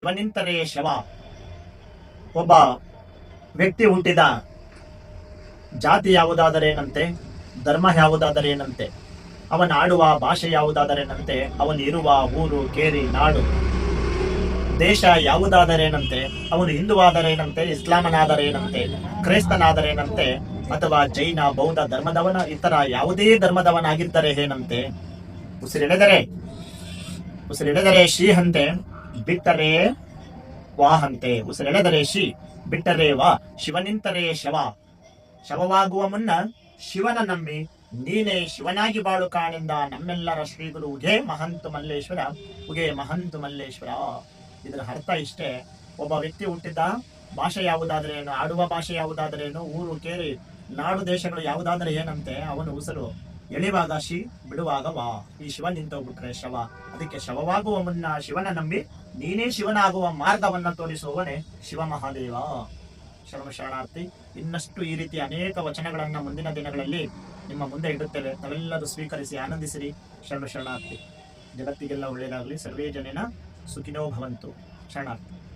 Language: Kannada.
ಶಿವನಿಂತರೇ ಶವ. ಒಬ್ಬ ವ್ಯಕ್ತಿ ಹುಟ್ಟಿದ ಜಾತಿ ಯಾವುದಾದರೇನಂತೆ, ಧರ್ಮ ಯಾವುದಾದರೇನಂತೆ, ಅವನ ಆಡುವ ಭಾಷೆ ಯಾವುದಾದರೇನಂತೆ, ಅವನು ಇರುವ ಊರು, ಕೇರಿ, ನಾಡು, ದೇಶ ಯಾವುದಾದರೇನಂತೆ, ಅವನು ಹಿಂದುವಾದರೇನಂತೆ, ಇಸ್ಲಾಮನಾದರೇನಂತೆ, ಕ್ರೈಸ್ತನಾದರೇನಂತೆ, ಅಥವಾ ಜೈನ, ಬೌದ್ಧ ಧರ್ಮದವನ, ಇತರ ಯಾವುದೇ ಧರ್ಮದವನಾಗಿದ್ದರೆ ಏನಂತೆ, ಉಸಿರೆಳೆದರೆ ಶಿ ಹಂತೆ, ಬಿಟ್ಟರೆ ವಾಹಂತೆ. ಉಸಿರೆಳೆದರೆ ಶಿ, ಬಿಟ್ಟರೆ ವಾ. ಶಿವನಿಂತರೇ ಶವ. ಶವವಾಗುವ ಮುನ್ನ ಶಿವನ ನಂಬಿ ನೀನೇ ಶಿವನಾಗಿ ಬಾಳು ಕಾಣಿಂದ ನಮ್ಮೆಲ್ಲರ ಶ್ರೀಗುರು ಉಗೇ ಮಹಂತು ಮಲ್ಲೇಶ್ವರ, ಉಗೇ ಮಹಂತು ಮಲ್ಲೇಶ್ವರ. ಇದರ ಅರ್ಥ ಇಷ್ಟೇ. ಒಬ್ಬ ವ್ಯಕ್ತಿ ಹುಟ್ಟಿದ್ದ ಭಾಷೆ ಯಾವುದಾದ್ರೇನು, ಆಡುವ ಭಾಷೆ ಯಾವುದಾದ್ರೇನು, ಊರು, ಕೇರಿ, ನಾಡು, ದೇಶಗಳು ಯಾವುದಾದ್ರೆ ಏನಂತೆ, ಅವನು ಉಸಿರು ಎಳೆಯುವಾಗ ಶಿ, ಬಿಡುವಾಗ ವಾ. ಈ ಶಿವ ನಿಂತೋಗ್ಬಿಟ್ರೆ ಶವ. ಅದಕ್ಕೆ ಶವವಾಗುವ ಮುನ್ನ ಶಿವನ ನಂಬಿ ನೀನೇ ಶಿವನಾಗುವ ಮಾರ್ಗವನ್ನ ತೋರಿಸುವವನೇ ಶಿವ ಮಹಾದೇವ. ಶರಣ ಶರಣಾರ್ಥಿ. ಇನ್ನಷ್ಟು ಈ ರೀತಿ ಅನೇಕ ವಚನಗಳನ್ನ ಮುಂದಿನ ದಿನಗಳಲ್ಲಿ ನಿಮ್ಮ ಮುಂದೆ ಇಡುತ್ತೇವೆ. ತಾವೆಲ್ಲರೂ ಸ್ವೀಕರಿಸಿ ಆನಂದಿಸಿರಿ. ಶರಣ ಶರಣಾರ್ಥಿ. ಜಗತ್ತಿಗೆಲ್ಲ ಒಳ್ಳೆಯದಾಗಲಿ. ಸರ್ವೇ ಜನೇನ ಸುಖಿನೋ ಭವಂತು. ಶರಣಾರ್ಥಿ.